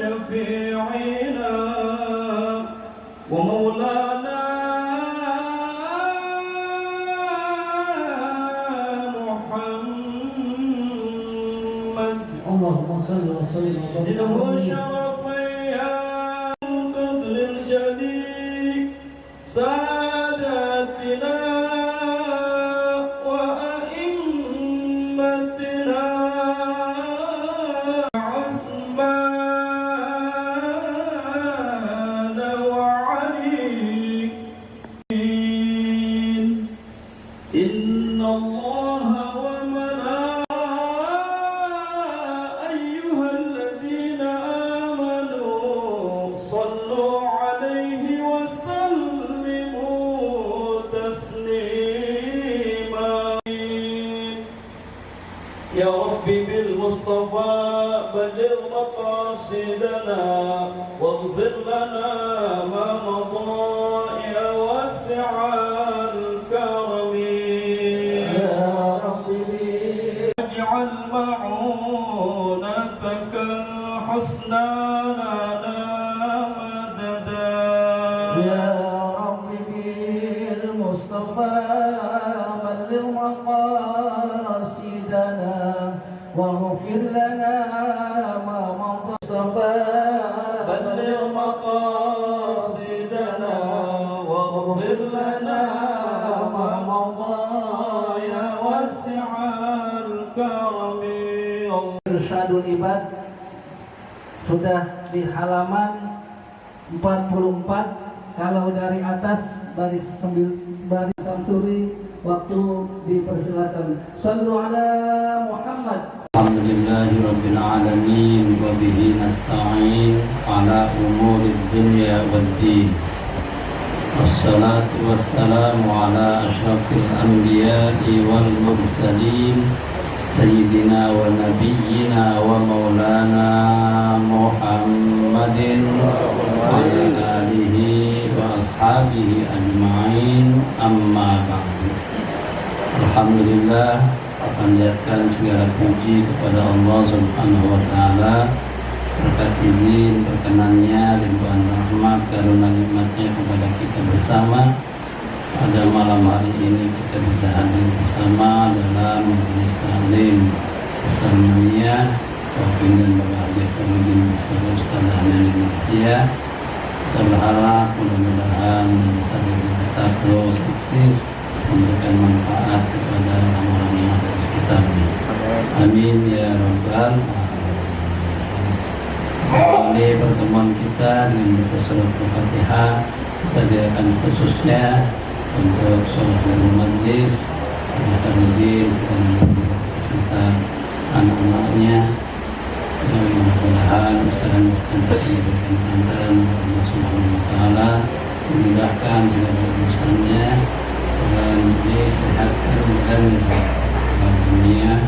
وشفيعنا ومولانا محمد اللهم صل وسلم زده شرفا يا قدر الجليل ساداتنا وأئمتنا عثمان وعلي إن الله أيها الذين آمنوا صلوا عليه وسلموا تسليما يا ربي بالمصطفى بلغ مقاصدنا واغفر لنا ما مضى يا واسع الكرم واجعل معونتك الحسنى لنا مددا يا رب بالمصطفى بلغ مقاصدنا واغفر لنا ما مضى مصطفى بلغ مقاصدنا واغفر لنا ما مضى يا واسع الكرم Irsyadul Ibad sudah di halaman 44. Kalau dari atas baris Samsuri waktu dipersilakan. Shallu ala Muhammad. Alhamdulillahi Rabbil Alamin wa bihi nasta'in ala umuri dunya waddin. Wassalatu wassalamu ala ashrafil anbiya'i wal mursalin Sayyidina wa nabiyyina wa maulana Muhammadin wa ala alihi wa ashabihi ajma'in, amma ba'du. Alhamdulillah, panjatkan segala puji kepada Allah Subhanahu wa taala berkat izin perkenannya, limpahan rahmat karunia nikmatnya kepada kita bersama. Pada malam hari ini kita bisa hadir bersama dalam majelis taklim Islamiyah Pimpinan Bapak Haji Seluruh Ustaz Ahmad Indonesia. Kita berharap mudah-mudahan kita terus eksis memberikan manfaat kepada orang-orang yang ada di sekitarnya. Amin ya rabbal alamin. Awali pertemuan kita dengan baca surat Al-Fatihah, kita diakan khususnya untuk seluruh majlis Al-Fatihah dan beserta anak-anaknya. Mudah-mudahan usaha sekitar memberikan kelancaran Allah Subhanahu wa taala, memudahkan segala urusannya dan disehatkan dan dunia.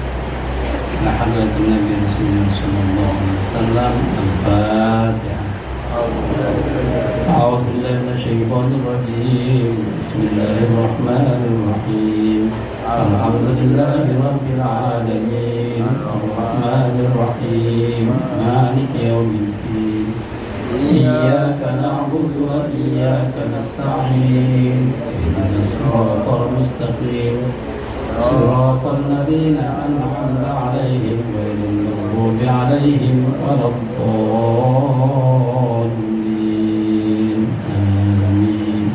La hadratin Nabi Rasulullah sallallahu alaihi wasallam. Al-Fatihah. أعوذ بالله من الشيطان الرجيم. بسم الله الرحمن الرحيم. الحمد لله رب العالمين الرحمن الرحيم مالك يوم الدين إياك نعبد وإياك نستعين اهدنا الصراط المستقيم صراط الذين أنعمت عليهم غير المغضوب عليهم ولا الضالين آمين.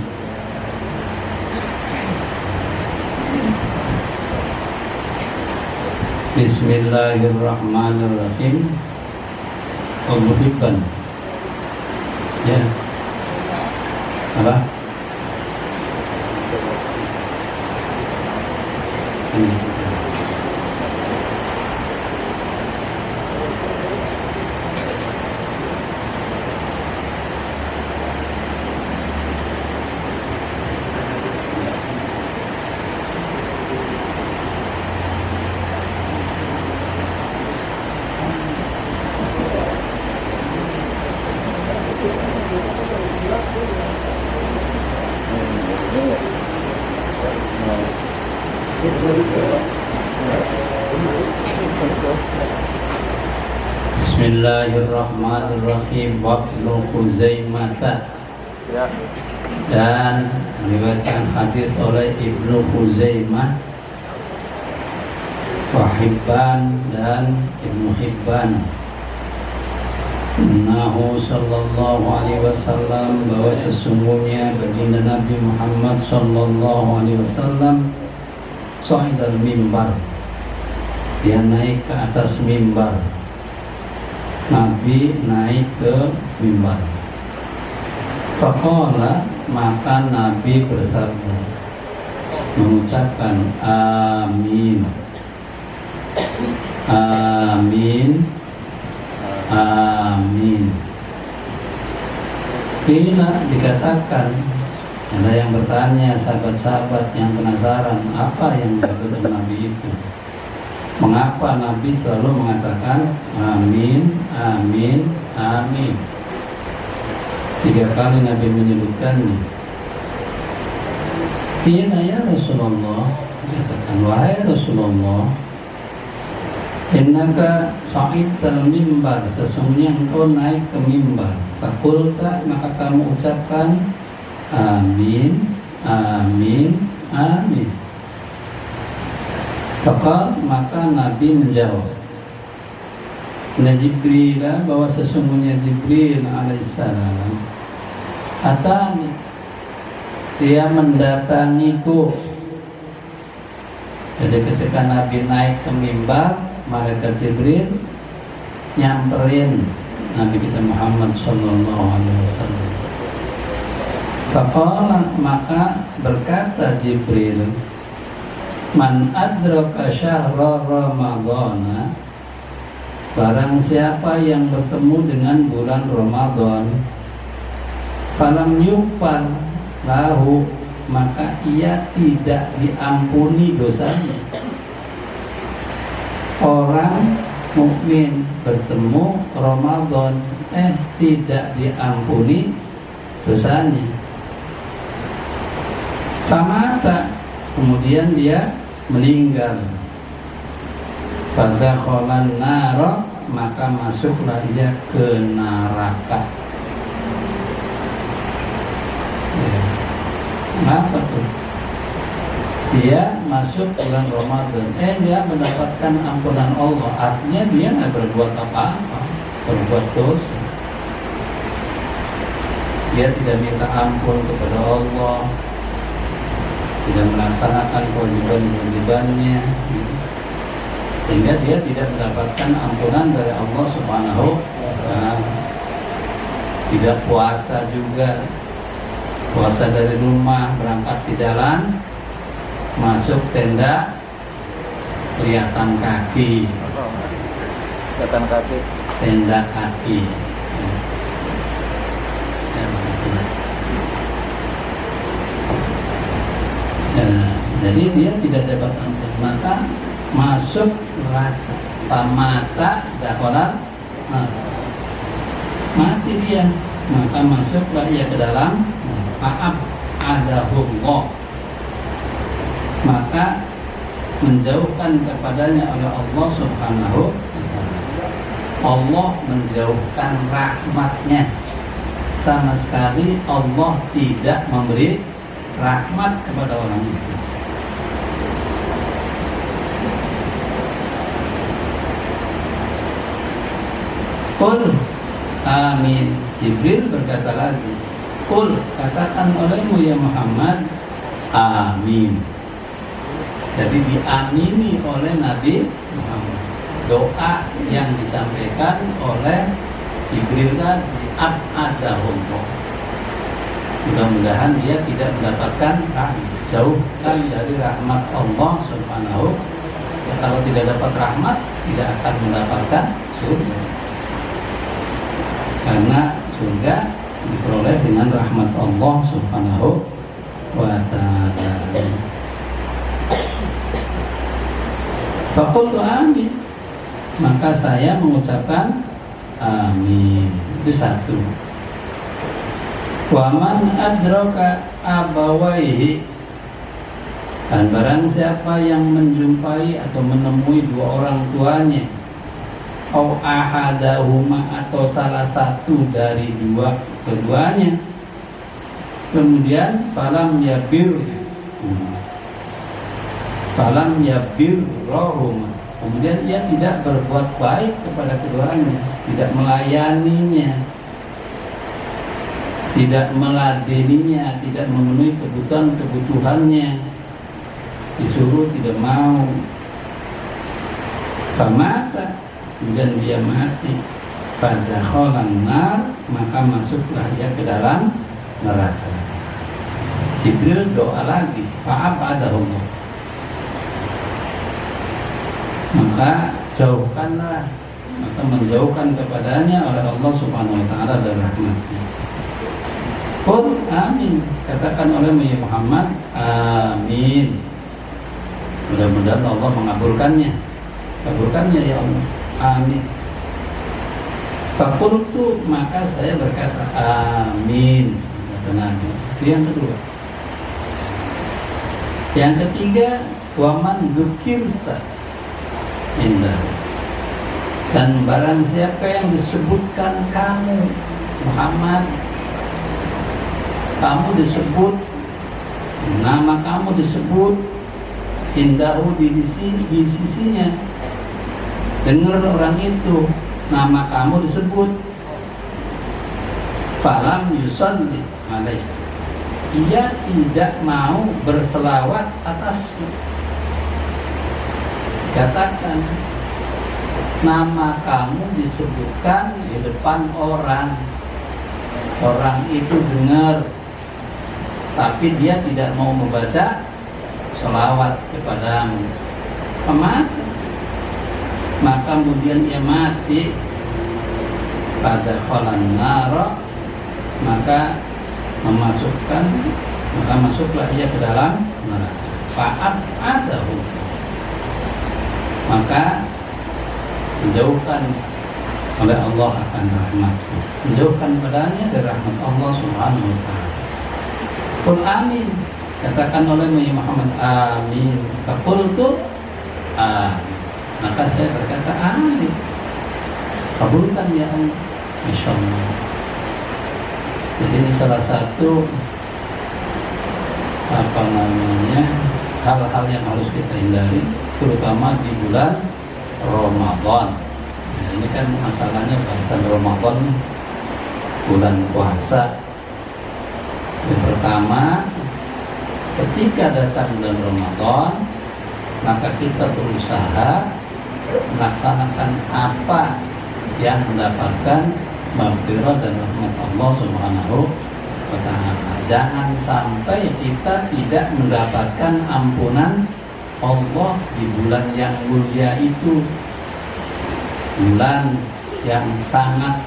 Bismillahirrahmanirrahim. Bukan ya apa Bismillahirrahmanirrahim. Wabnu Huzaimah. Dan meriwayatkan hadis oleh Ibnu Huzaimah, wa Hibban dan Ibnu Hibban. Nahu sallallahu alaihi wasallam, bahwa sesungguhnya baginda Nabi Muhammad sallallahu alaihi wasallam sa'idal mimbar, dia naik ke atas mimbar. Nabi naik ke mimbar. Faqala, maka Nabi bersabda, mengucapkan amin, amin, amin. Bila dikatakan, ada yang bertanya, sahabat-sahabat yang penasaran, apa yang disebut Nabi itu? Mengapa Nabi selalu mengatakan amin, amin, amin? 3 kali Nabi menyebutkannya. Qila ya Rasulullah, katakan wahai Rasulullah, innaka sa'idal mimbar, sesungguhnya engkau naik ke mimbar. Fakulta, maka kamu ucapkan amin, amin, amin. Fakal, maka Nabi menjawab, Jibril, bahwa sesungguhnya Jibril alaihissalam atani, dia mendatangiku. Jadi ketika Nabi naik ke mimbar, malaikat Jibril nyamperin Nabi kita Muhammad sallallahu alaihi wasallam. Faqala, maka berkata Jibril, man adraka syahra ramadhana, barang siapa yang bertemu dengan bulan Ramadan, falam yufar lahu, maka ia tidak diampuni dosanya. Orang mukmin bertemu Ramadan, tidak diampuni dosanya. Famata, kemudian dia meninggal. Pada kholan naro, maka masuklah dia ke neraka. Kenapa tuh? Dia masuk bulan Ramadan, dia mendapatkan ampunan Allah. Artinya dia nggak berbuat apa-apa, berbuat dosa. Dia tidak minta ampun kepada Allah, tidak melaksanakan kewajiban-kewajibannya, sehingga dia tidak mendapatkan ampunan dari Allah Subhanahu wa Ta'ala. Tidak puasa juga, puasa dari rumah, berangkat di jalan, masuk tenda, kelihatan kaki, kelihatan kaki, tenda kaki. Jadi dia tidak dapat ampun, maka masuk neraka. Pamata dakholan, mati dia, maka masuklah ia ke dalam maaf adahullah, maka menjauhkan kepadanya oleh Allah Subhanahu wa Ta'ala. Allah menjauhkan rahmatnya, sama sekali Allah tidak memberi rahmat kepada orang itu. Qul amin. Jibril berkata lagi, Qul, katakan olehmu ya Muhammad, amin. Jadi diamini oleh Nabi Muhammad doa yang disampaikan oleh Jibril tadi, abadahullah. Mudah-mudahan dia tidak mendapatkan rahmat, jauhkan dari rahmat Allah Subhanahu. Kalau tidak dapat rahmat, tidak akan mendapatkan surga, karena surga diperoleh dengan rahmat Allah Subhanahu wa Ta'ala. Faqultu amin, maka saya mengucapkan amin. Itu satu. Wa man adraka abawaihi, dan barang siapa yang menjumpai atau menemui 2 orang tuanya, au ahadahuma atau salah satu dari keduanya. Kemudian falam yabirrohuma, kemudian dia tidak berbuat baik kepada keduanya, tidak melayaninya, tidak meladeninya, tidak memenuhi kebutuhannya, disuruh tidak mau. Famata, kemudian dia mati. Pada kholan nar, maka masuklah dia ke dalam neraka. Jibril doa lagi, fa'abadahullah, maka jauhkanlah, maka menjauhkan kepadanya oleh Allah Subhanahu wa ta'ala dari rahmatnya. Qul amin, katakan oleh Muhammad amin. Mudah-mudahan Allah mengabulkannya. Kabulkannya ya Allah, amin. Faqultu, maka saya berkata amin, kata Nabi. Itu yang kedua. Yang ketiga, waman dzukirta indah, dan barang siapa yang disebutkan kamu Muhammad, kamu disebut, nama kamu disebut indahu di sisinya. Dengar orang itu, nama kamu disebut, falam yusalli alaih, ia tidak mau berselawat atasmu. Katakan, nama kamu disebutkan di depan orang, orang itu dengar, tapi dia tidak mau membaca selawat kepadamu. Maka kemudian ia mati. Pada kholan nara, maka masuklah ia ke dalam neraka. Fa'abadahu, maka menjauhkan oleh Allah akan rahmatnya, menjauhkan padanya dari rahmat Allah Subhanahu wa ta'ala. Qul amin, katakan oleh Muhammad amin. Faqultu amin, maka saya berkata amin. Kabulkan ya Allah, insyaallah. Jadi ini salah satu hal-hal yang harus kita hindari, terutama di bulan Ramadan. Nah, ini kan masalahnya bahasan Ramadan, bulan puasa. Yang pertama, ketika datang bulan Ramadan, maka kita berusaha melaksanakan apa yang mendapatkan maghfirah dan rahmat Allah Subhanahu wa ta'ala. Jangan sampai kita tidak mendapatkan ampunan Allah di bulan yang mulia itu, bulan yang sangat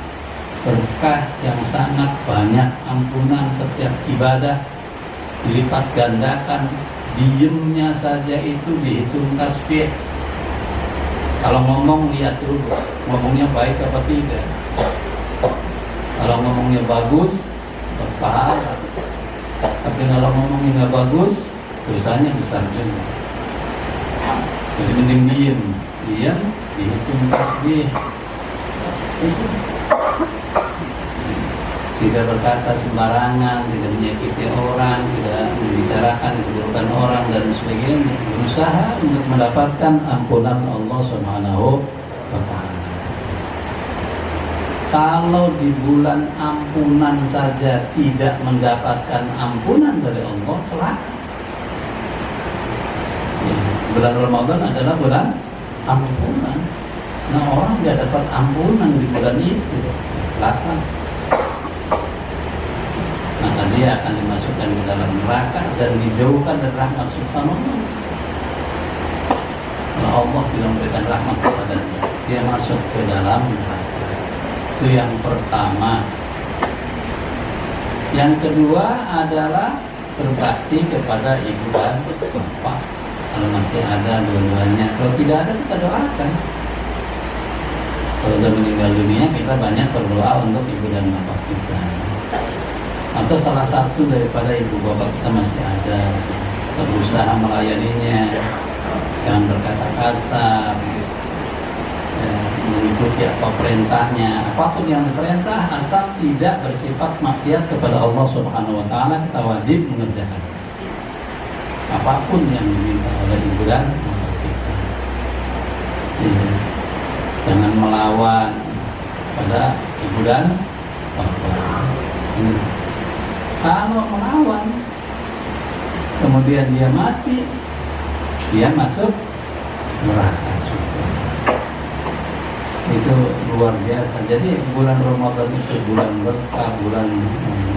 berkah, yang sangat banyak ampunan, setiap ibadah dilipat gandakan, diemnya saja itu dihitung tasbih. Kalau ngomong lihat dulu, ngomongnya baik apa tidak. Kalau ngomongnya bagus, berpahala. Tapi kalau ngomongnya nggak bagus, dosanya besar juga. Jadi mending diam, dihitung tasbih. Tidak berkata sembarangan, tidak menyakiti orang, tidak membicarakan keburukan orang dan sebagainya. Berusaha untuk mendapatkan ampunan Allah Subhanahu wa ta'ala. Kalau di bulan ampunan saja tidak mendapatkan ampunan dari Allah, celaka. Bulan Ramadan adalah bulan ampunan. Nah, orang tidak dapat ampunan di bulan itu, celaka. Maka dia akan dimasukkan ke dalam neraka dan dijauhkan dari rahmat Subhanallah. Kalau Allah tidak memberikan rahmat kepadanya, dia masuk ke dalam neraka. Itu yang pertama. Yang kedua adalah berbakti kepada ibu dan bapak. Kalau masih ada dua-duanya, kalau tidak ada kita doakan. Kalau sudah meninggal dunia, kita banyak berdoa untuk ibu dan bapak kita. Atau salah satu daripada ibu bapak kita masih ada, berusaha melayaninya, jangan berkata kasar, mengikuti apa perintahnya, apapun yang diperintah asal tidak bersifat maksiat kepada Allah Subhanahu wa taala, kita wajib mengerjakan. Apapun yang diminta oleh ibu dan bapak kita. Ya. Jangan melawan pada ibu dan bapak. Kalau melawan kemudian dia mati, dia masuk neraka juga. Itu luar biasa. Jadi bulan Ramadan itu bulan berkah, bulan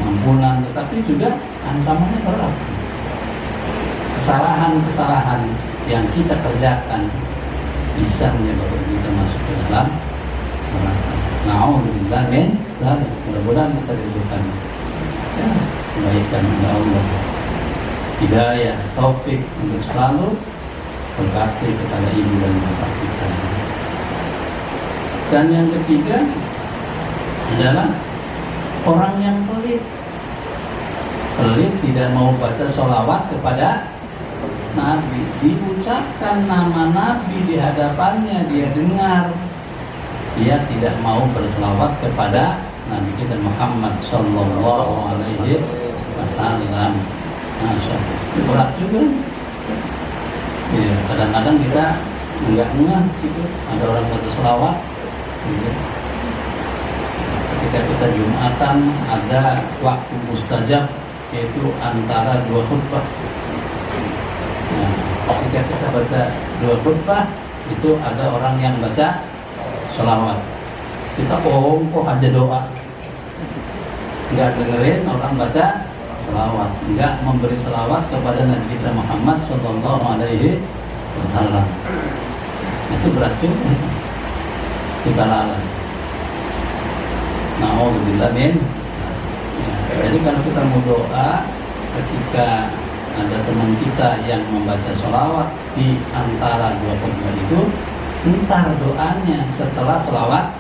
ampunan, tetapi juga ancamannya berat. Kesalahan-kesalahan yang kita kerjakan bisa menyebabkan kita masuk ke dalam neraka. Na'udzubillah min dzalik. Mudah-mudahan kita diberikan kebaikan oleh Allah, hidayah, taufik untuk selalu berbakti kepada ibu dan bapak kita. Dan yang ketiga adalah orang yang pelit. Pelit tidak mau baca sholawat kepada Nabi. Diucapkan nama Nabi di hadapannya, dia dengar, dia tidak mau berselawat kepada Nabi kita Muhammad Sallallahu Alaihi Wasallam. Masya Allah, berat juga. Ya, kadang-kadang kita nggak ngeh gitu, ada orang baca selawat gitu. Ketika kita Jumatan ada waktu mustajab, yaitu antara dua khutbah. Nah, ketika kita baca dua khutbah itu ada orang yang baca selawat, kita kok aja doa, nggak dengerin orang baca selawat, nggak memberi selawat kepada Nabi kita Muhammad Sallallahu Alaihi Wasallam. Itu berat juga, kita lalai. Na'udzubillah min. Jadi kalau kita mau doa, ketika ada teman kita yang membaca sholawat di antara dua khutbah itu, entar doanya setelah sholawat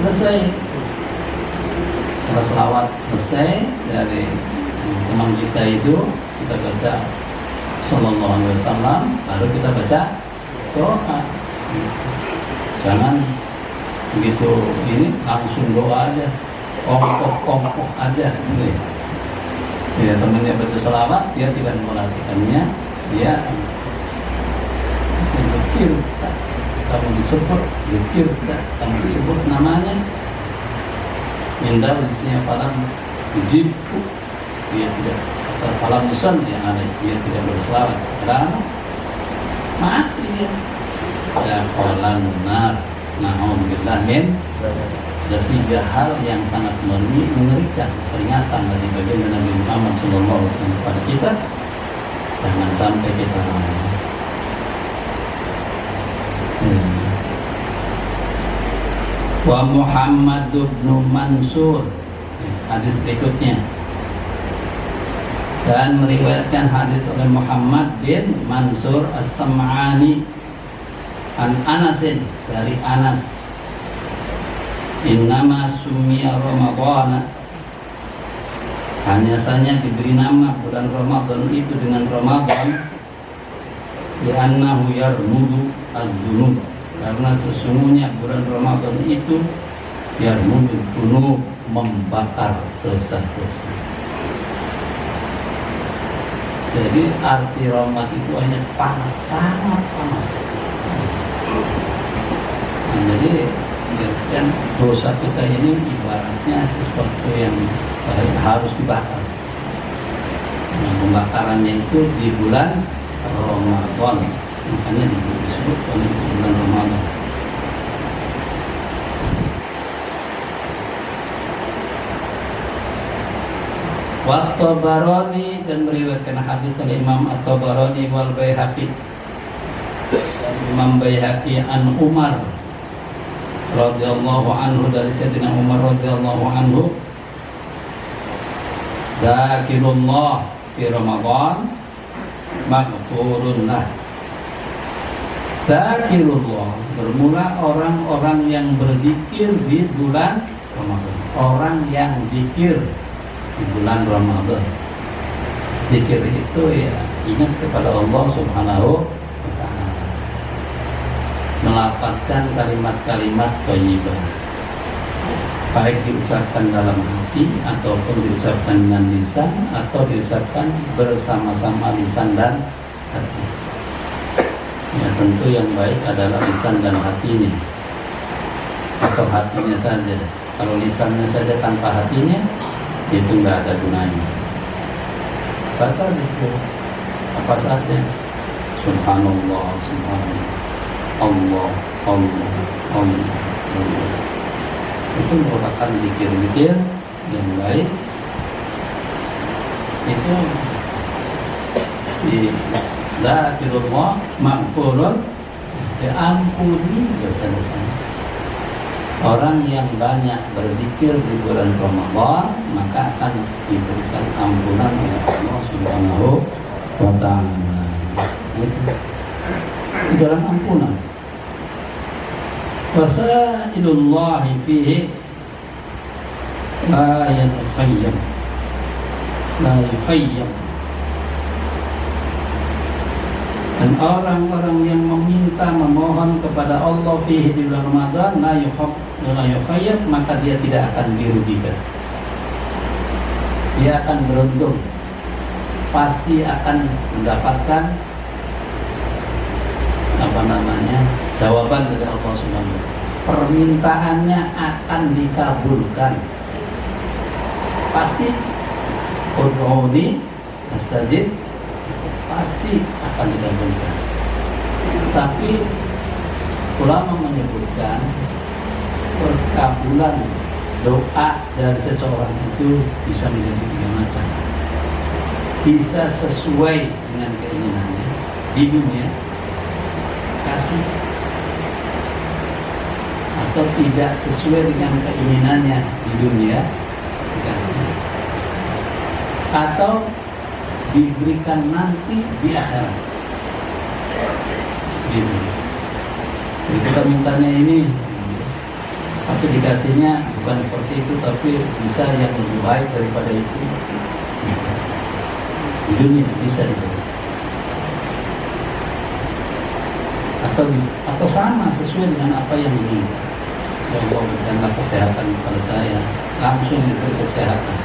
selesai. Setelah sholawat selesai dari teman kita itu, kita baca Sallallahu Alaihi Wasallam, baru kita baca doa. Jangan begitu ini langsung doa aja, kongkok aja. Ya, temannya baca sholawat, dia tidak memperhatikannya, dia zikir, kamu disebut zikir, kamu disebut namanya, indah isinya falam ujibku, dia tidak, atau falam usun yang ada, dia tidak berselawat, karena mati dia. Ya falam nar, na'udzubillah min. Ada tiga hal yang sangat mengerikan, peringatan dari baginda Nabi Muhammad SAW kepada kita, jangan sampai kita Wa Muhammad bin Mansur, hadis berikutnya, dan meriwayatkan hadis oleh Muhammad bin Mansur As-Sam'ani an Anasin, dari Anas, innama summiya Ramadhana, hanya saja diberi nama bulan Ramadan itu dengan Ramadan, li'annahu yarmudu az-dzunub, karena sesungguhnya bulan Ramadan itu yarmudu dzunub, membakar dosa-dosa. Jadi arti Ramadan itu hanya panas, sangat panas. Nah, jadi dan dosa kita ini ibaratnya sesuatu yang harus dibakar. Nah, pembakarannya itu di bulan Ramadan, makanya disebut oleh bulan Ramadan. At-Tabarani, dan meriwayatkan hadis oleh Imam At-Tabarani wal Baihaqi, dan Imam Baihaqi an Umar radhiyallahu anhu, dari Sayyidina Umar radhiyallahu anhu, dzakirullah fi Ramadan maghfurun lah. Dzakirullah, bermula orang-orang yang berzikir di bulan Ramadan, orang yang zikir di bulan Ramadan. Zikir itu ya ingat kepada Allah Subhanahu wa ta'ala. melafazkan kalimat-kalimat thayyibah, baik diucapkan dalam hati ataupun diucapkan dengan lisan atau diucapkan bersama-sama lisan dan hati. Ya, tentu yang baik adalah lisan dan hatinya, atau hatinya saja. Kalau lisannya saja tanpa hatinya, itu nggak ada gunanya. Baca itu apa saja, subhanallah, subhanallah, Allah, Allah, Allah, Allah. Itu merupakan zikir-zikir yang baik. Itu la firullah maghfurun, diampuni dosa-dosa. Orang yang banyak berzikir di bulan Ramadan maka akan diberikan ampunan oleh Allah Subhanahu wa ta'ala. Itu dalam ampunan. Wasailullahi fihi la yukhayyam, la yukhayyam. Dan orang-orang yang meminta, memohon kepada Allah fihi di bulan Ramadan la yukhayyam, maka dia tidak akan dirugikan. Dia akan beruntung, pasti akan mendapatkan jawaban dari Allah Subhanahu wa ta'ala. Permintaannya akan dikabulkan. Pasti ud'uni astajib, pasti akan dikabulkan. Tapi ulama menyebutkan perkabulan doa dari seseorang itu bisa menjadi tiga macam. Bisa sesuai dengan keinginannya di dunia, kasih, atau tidak sesuai dengan keinginannya di dunia, dikasih, atau diberikan nanti di akhirat. Gitu. Jadi kita mintanya ini, tapi dikasihnya bukan seperti itu, tapi bisa yang lebih baik daripada itu. Di dunia bisa itu. Atau sama sesuai dengan apa yang diinginkan. Ya Allah, berikanlah kesehatan kepada saya, langsung diberi kesehatan.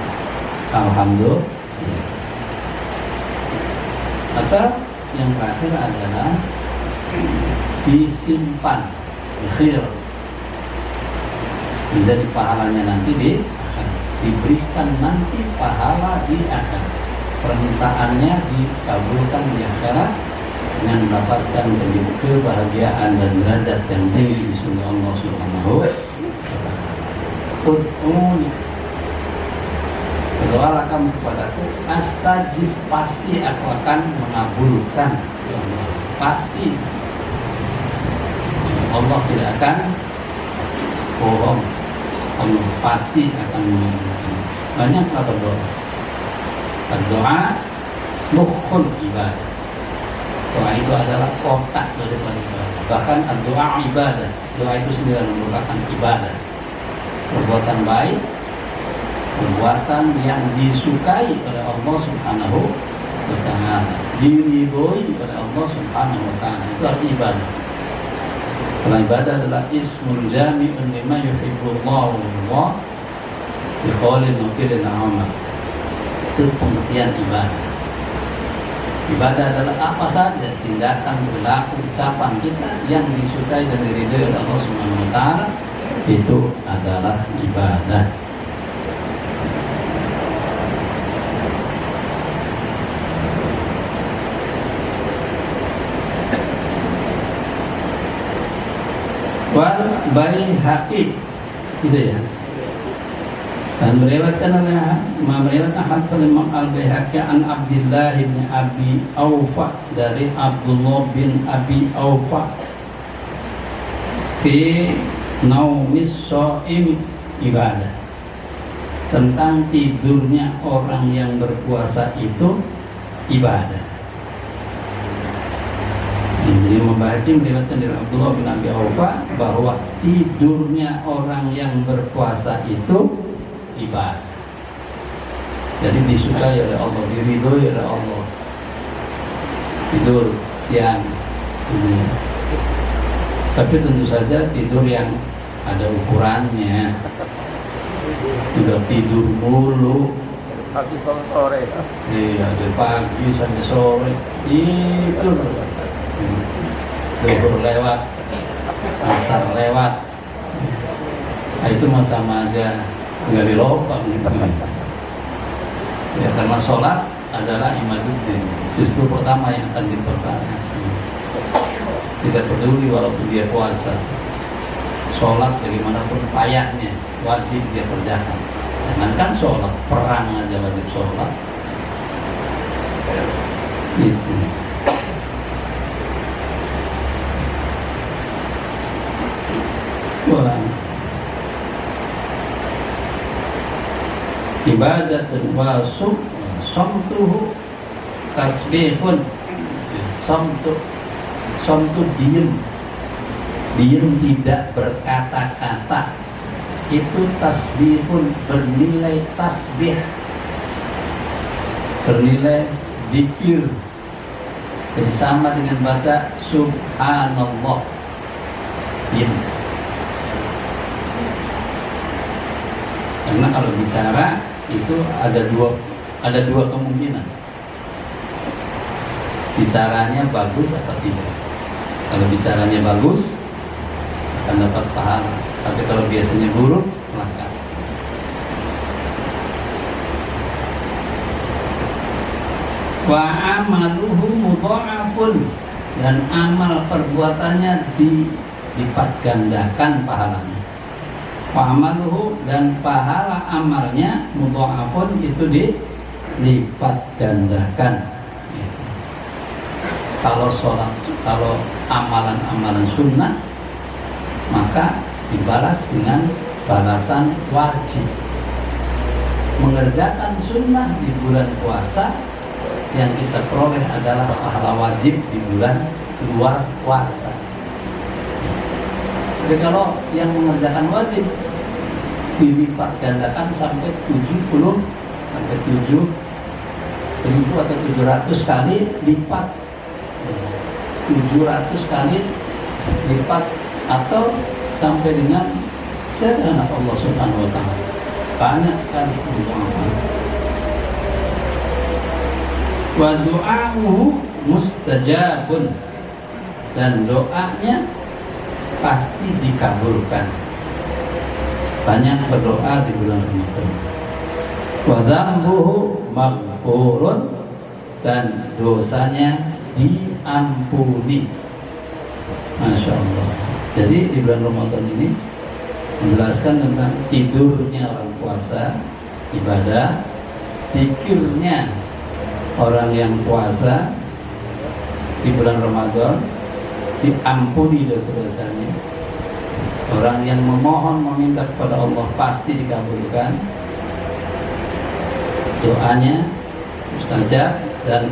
Alhamdulillah. Atau yang terakhir adalah disimpan, dikhir, menjadi pahalanya nanti di akhirat, diberikan nanti pahala di akhirat, permintaannya dikabulkan di akhirat dengan mendapatkan kebahagiaan dan derajat yang tinggi di surga Allah Subhanahu wa ta'ala. Berdoalah kamu kepadaku, astajib, pasti aku akan mengabulkan. Pasti Allah tidak akan bohong. Allah pasti akan mengabulkan. Banyaklah berdoa. Berdoa mukhul ibadah. Doa itu adalah kotak daripada ibadah. Bahkan doa ibadah. Doa itu sendiri merupakan ibadah. Perbuatan baik, perbuatan yang disukai oleh Allah Subhanahu wa ta'ala, diridhoi oleh Allah Subhanahu wa ta'ala, itu arti ibadah. Karena ibadah adalah ismul jami'un lima yuhibbullahu wa biqaulin wa fi'lin amal. Itu pengertian ibadah. Ibadah adalah apa saja tindakan, perilaku, ucapan kita yang disukai dan diridhoi oleh Allah Subhanahu wa ta'ala, itu adalah ibadah. Wal Baihaqi, gitu ya. Dan meriwayatkan Imam Al-Baihaqi an Abdullah bin Abi Aufa, dari Abdullah bin Abi Aufa, fi naumis shaim ibadah, tentang tidurnya orang yang berpuasa itu ibadah. Jadi membahas meriwayatkan dari Abdullah bin Abi Aufa bahwa tidurnya orang yang berpuasa itu ibadah. Jadi disukai oleh Allah, diridhoi oleh Allah. Tidur siang ini Tapi tentu saja tidur yang ada ukurannya. Tidak tidur mulu. Pagi sore. Iya, dari pagi sampai sore. Itu zuhur lewat, asar lewat. Nah, itu mah sama aja nggak dilopak gitu. Ya, karena sholat adalah imaduddin, justru pertama yang akan dipertahankan. Tidak peduli walaupun dia puasa, sholat bagaimanapun payahnya wajib dia kerjakan. Jangankan sholat, perang aja wajib sholat. Itu. Wah. Ibadatun wa somtuhu tasbihun. Somtu diem tidak berkata-kata, itu tasbihun, bernilai tasbih, bernilai zikir. Jadi sama dengan baca subhanallah. Diem. Karena kalau bicara itu ada dua kemungkinan. Bicaranya bagus atau tidak. Kalau bicaranya bagus akan dapat pahala. Tapi kalau biasanya buruk, celaka. Wa amaluhu mudha'afun, dan amal perbuatannya dilipat gandakan pahalanya. Wa amaluhu, dan pahala amalnya mudha'afun, itu dilipat gandakan. Kalau sholat, kalau amalan-amalan sunnah, maka dibalas dengan balasan wajib. Mengerjakan sunnah di bulan puasa, yang kita peroleh adalah pahala wajib di bulan luar puasa. Jadi kalau yang mengerjakan wajib dilipat gandakan sampai 70 sampai 7.000 atau 700 kali lipat, 700 kali lipat, atau sampai dengan sehat Allah Subhanahu wa ta'ala. Banyak sekali keutamaan. Wa du'a'uhu mustajabun, dan doanya pasti dikabulkan. Banyak berdoa di bulan Ramadan. Wa dzambuhu maghfurun, dan dosanya diampuni. Masya Allah. Jadi di bulan Ramadan ini menjelaskan tentang tidurnya orang puasa, ibadah, zikirnya orang yang puasa di bulan Ramadan, diampuni dosa-dosanya. Orang yang memohon meminta kepada Allah pasti dikabulkan doanya, mustajab, dan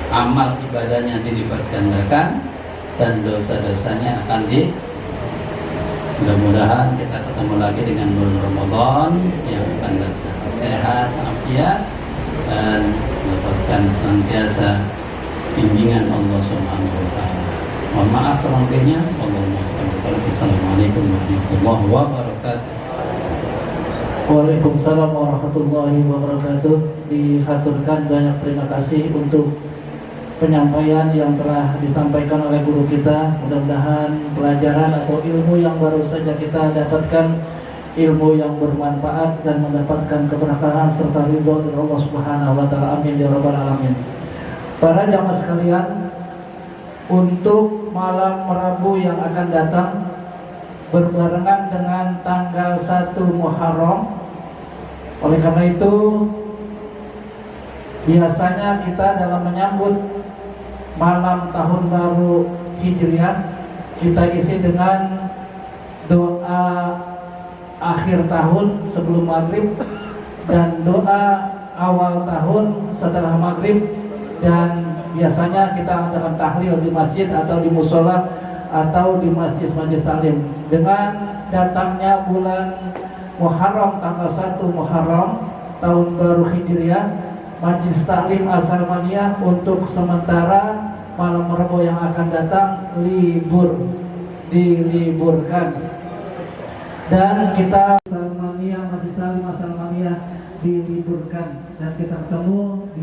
amal ibadahnya dilipat gandakan, dan dosa-dosanya akan mudah-mudahan kita ketemu lagi dengan bulan Ramadan yang akan datang, sehat, afiat, dan mendapatkan senantiasa bimbingan Allah Subhanahu wa ta'ala. Mohon maaf kurang lebihnya. Assalamualaikum warahmatullahi wabarakatuh. Waalaikumsalam warahmatullahi wabarakatuh. Dihaturkan banyak terima kasih untuk penyampaian yang telah disampaikan oleh guru kita. Mudah-mudahan pelajaran atau ilmu yang baru saja kita dapatkan, ilmu yang bermanfaat dan mendapatkan keberkahan serta ridho dari Allah Subhanahu wa ta'ala. Amin ya rabbal alamin. Para jamaah sekalian, untuk malam Rabu yang akan datang berbarengan dengan tanggal 1 Muharram. Oleh karena itu, biasanya kita dalam menyambut malam tahun baru Hijriah, kita isi dengan doa akhir tahun sebelum maghrib, dan doa awal tahun setelah maghrib, dan biasanya kita adakan tahlil di masjid atau di musola atau di masjid-masjid taklim. Dengan datangnya bulan Muharram, tanggal 1 Muharram tahun baru Hijriah, Majelis Taklim Al-Salmaniyah untuk sementara malam Rabu yang akan datang libur. diliburkan. Dan kita Salmania, Masjid Salim Salmania diliburkan dan kita ketemu di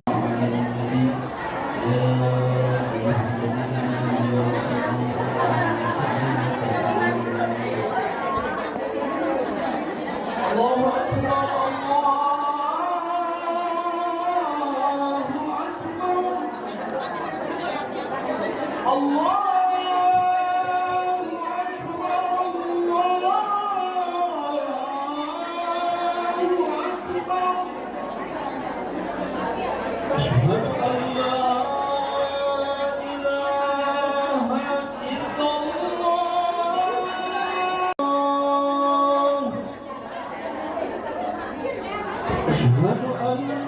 Ashhadu an la ilaha illallah. Ashhadu anna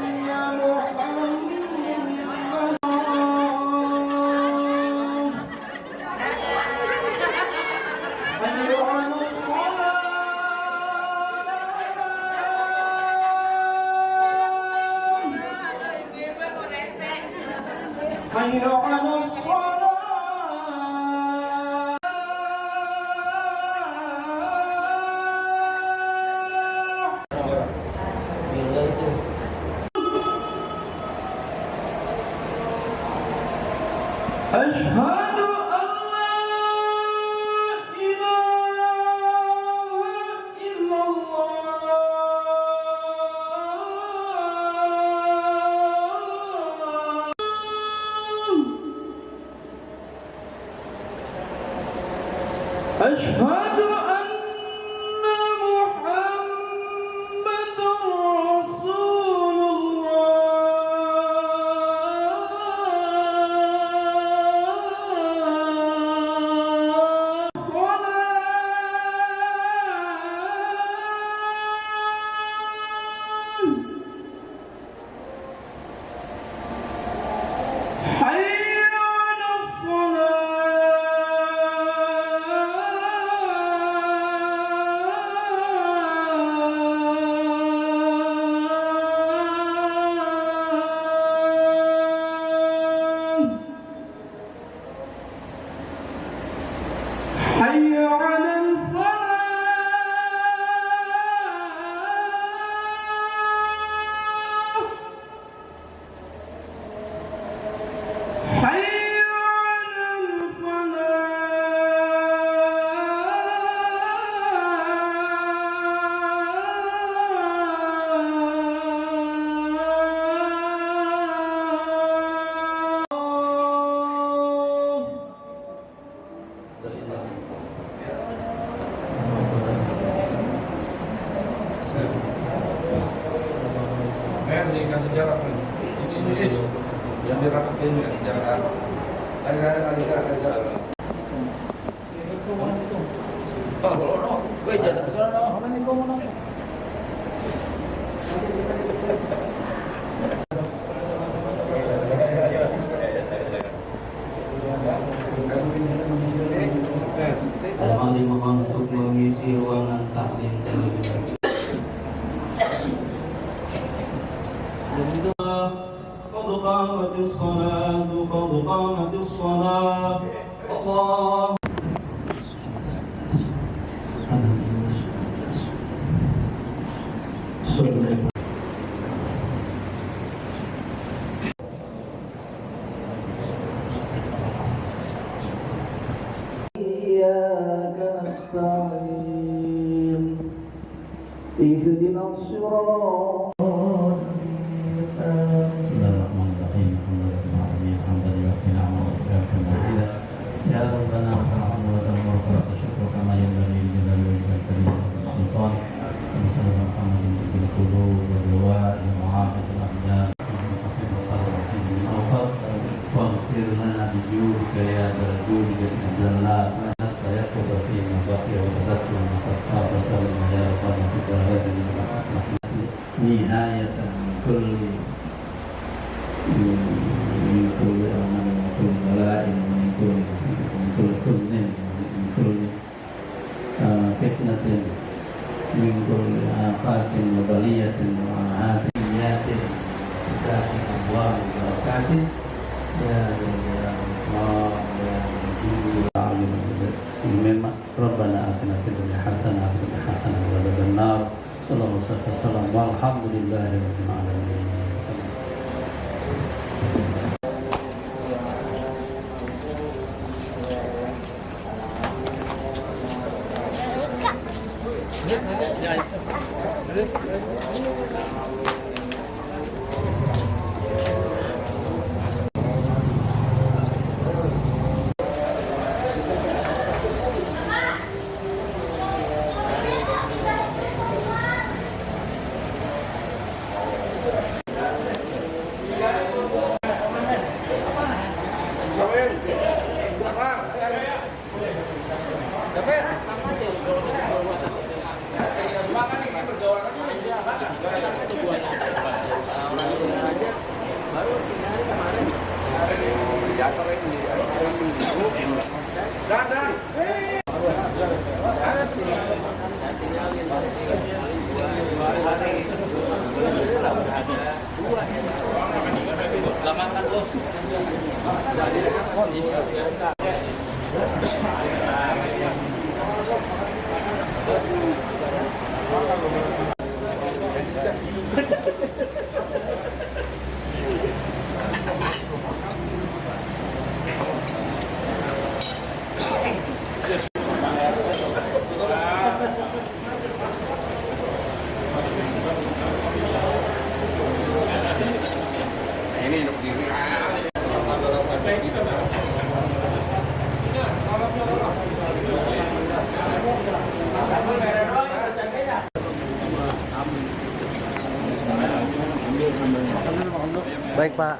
Muhammadan dikasih jarak ini yang dirapatin dikasih jarak ada jarak. Al-Alim untuk mengisi ruangan taklim terlebih dahulu. قد قامت الصلاة قد قامت الصلاة الله إياك نستعين اهدنا الصراط Bismillahirrahmanirrahim. Alhamdulillah ya Rabbana alhamdulillah wa syukur kama yanbaghi li jalali wajhika wa sultan. Sallallahu alaihi wa sallam wa du'a ya mu'afid al-ahya واغفر لنا بجودك يا ذا الجود والجلال ويا قدر فيما بقي وتذكر ما قد فات وسلم يا ربنا في هذه نهاية من كل أمل ومن كل بلاء ومن كل حزن ومن كل فتنة من كل آفات وبلية وآهات بساحة أبواب وبركات ya Allah ya memang Walhamdulillahirabbil alamin. Baik Pak.